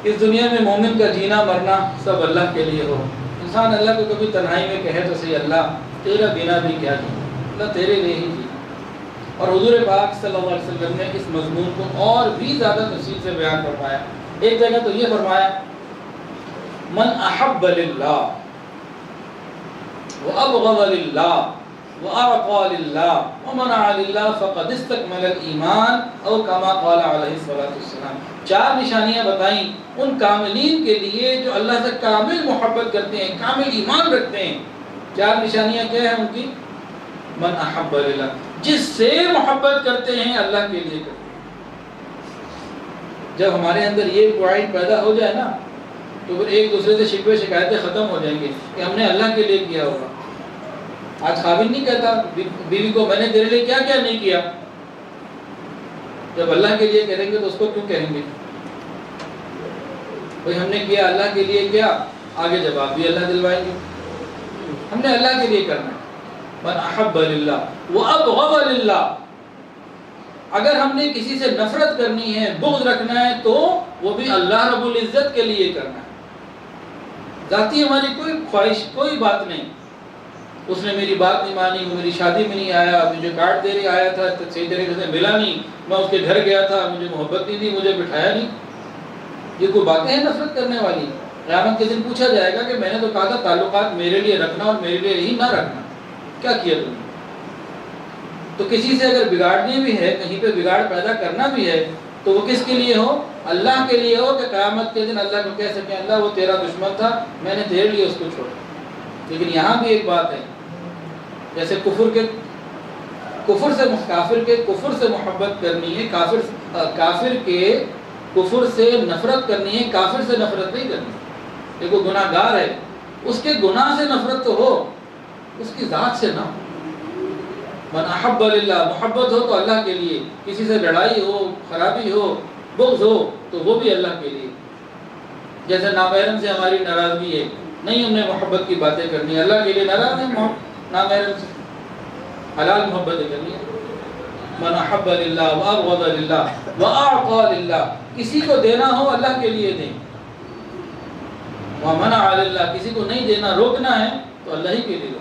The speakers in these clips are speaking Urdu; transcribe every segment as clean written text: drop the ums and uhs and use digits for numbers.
اس دنیا میں مومن کا جینا مرنا سب اللہ کے لیے ہو. انسان اللہ کو کبھی تنہائی میں کہے تو صحیح اللہ تیرا بنا بھی کیا جی، اللہ تیرے لیے ہی جی. اور حضور پاک صلی اللہ علیہ وسلم نے اس مضمون کو اور بھی زیادہ تفصیل سے بیان فرمایا. ایک جگہ تو یہ فرمایا من احب للہ وابغض للہ وارقى للہ ومنع للہ فقد استکمل الایمان او کما قال علیہ الصلوۃ والسلام. 4 نشانیاں بتائیں ان کاملین کے لیے جو اللہ سے کامل محبت کرتے ہیں، کامل ایمان رکھتے ہیں. 4 نشانیاں کیا ہیں ان کی؟ من احب للہ، جس سے محبت کرتے ہیں اللہ کے لیے کرتے ہیں. جب ہمارے اندر یہ پوائنٹ پیدا ہو جائے نا تو پھر ایک دوسرے سے شکوے شکایتیں ختم ہو جائیں گے کہ ہم نے اللہ کے لیے کیا ہوگا. آج خاوند نہیں کہتا بیوی کو میں نے تیرے لیے کیا کیا نہیں کیا. جب اللہ کے لیے کریں گے تو اس کو کیوں کہیں گے؟ بھئی ہم نے کیا اللہ کے لیے کیا، آگے جواب بھی اللہ دلوائیں گے. ہم نے اللہ کے لیے کرنا ہے. من احب للہ وابغض للہ، اگر ہم نے کسی سے نفرت کرنی ہے، بغض رکھنا ہے تو وہ بھی اللہ رب العزت کے لیے کرنا ہے. ذاتی ہماری کوئی خواہش، کوئی بات نہیں. اس نے میری بات نہیں مانی، وہ میری شادی میں نہیں آیا، مجھے کارڈ دے رہے آیا تھا صحیح طریقے سے ملا نہیں، میں اس کے گھر گیا تھا مجھے محبت نہیں دی، مجھے بٹھایا نہیں. یہ کوئی باتیں ہیں نفرت کرنے والی؟ قیامت کے دن پوچھا جائے گا کہ میں نے تو کہا تھا تعلقات میرے لیے رکھنا اور میرے لیے ہی نہ رکھنا، کیا کیا تم نے؟ تو کسی سے اگر بگاڑنی بھی ہے، کہیں پہ بگاڑ پیدا کرنا بھی ہے تو وہ کس کے لیے ہو؟ اللہ کے لیے ہو، کہ قیامت کے دن اللہ کو کہہ سکیں اللہ وہ تیرا دشمن تھا، میں نے تیرے لیے اس کو چھوڑا. لیکن یہاں بھی ایک بات ہے، جیسے کافر کے کفر سے محبت کرنی ہے، کافر کے کفر سے نفرت کرنی ہے، کافر سے نفرت نہیں کرنی. دیکھو گناہ گار ہے، اس کے گناہ سے نفرت تو ہو، اس کی ذات سے نہ ہو. من احب للہ، محبت ہو تو اللہ کے لیے. کسی سے لڑائی ہو، خرابی ہو، بغض ہو تو وہ بھی اللہ کے لیے. جیسے نامحرم سے ہماری ناراضگی ہے، نہیں ہم نے محبت کی باتیں کرنی، اللہ کے لیے ناراض ہیں نامحرم سے، حلال محبتیں کرنی ہے. من احب للہ وابغض للہ واعطى للہ، کسی کو دینا ہو اللہ کے لیے دیں. ومنع للہ، کسی کو نہیں دینا، روکنا ہے تو اللہ ہی کے لیے دو.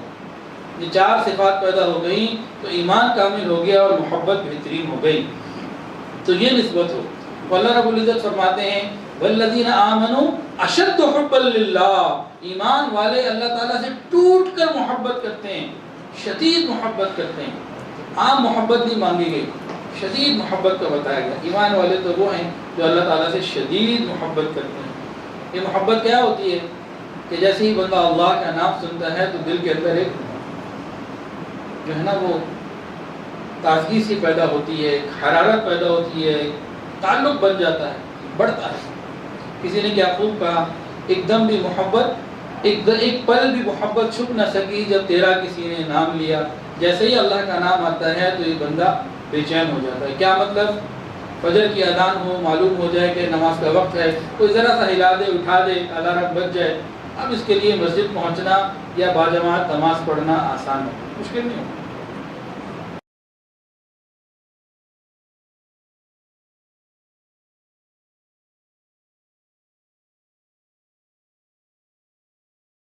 یہ 4 صفات پیدا ہو گئی تو ایمان کامل ہو گیا اور محبت بہترین ہو گئی. تو یہ نسبت ہو. تو اللہ رب العزت فرماتے ہیں والذین آمنوا اشد حبا للہ، ایمان والے اللہ تعالیٰ سے ٹوٹ کر محبت کرتے ہیں، شدید محبت کرتے ہیں. عام محبت نہیں مانگی گئی، شدید محبت کا بتایا گیا. ایمان والے تو وہ ہیں جو اللہ تعالیٰ سے شدید محبت کرتے ہیں. یہ محبت کیا ہوتی ہے کہ جیسے ہی بندہ اللہ کا نام سنتا ہے تو دل کے اندر ایک جو ہے نا وہ تازگی سی پیدا ہوتی ہے، حرارت پیدا ہوتی ہے، تعلق بن جاتا ہے، بڑھتا ہے. کسی نے کیا خوب کہا، ایک دم بھی محبت، ایک پل بھی محبت چھپ نہ سکی جب تیرا کسی نے نام لیا. جیسے ہی اللہ کا نام آتا ہے تو یہ بندہ بے چین ہو جاتا ہے. کیا مطلب؟ فجر کی اذان ہو، معلوم ہو جائے کہ نماز کا وقت ہے، کوئی ذرا سا ہلا دے، اٹھا دے، الارم بج جائے، اب اس کے لیے مسجد پہنچنا یا باجماعت نماز پڑھنا آسان ہے، مشکل نہیں ہوتا.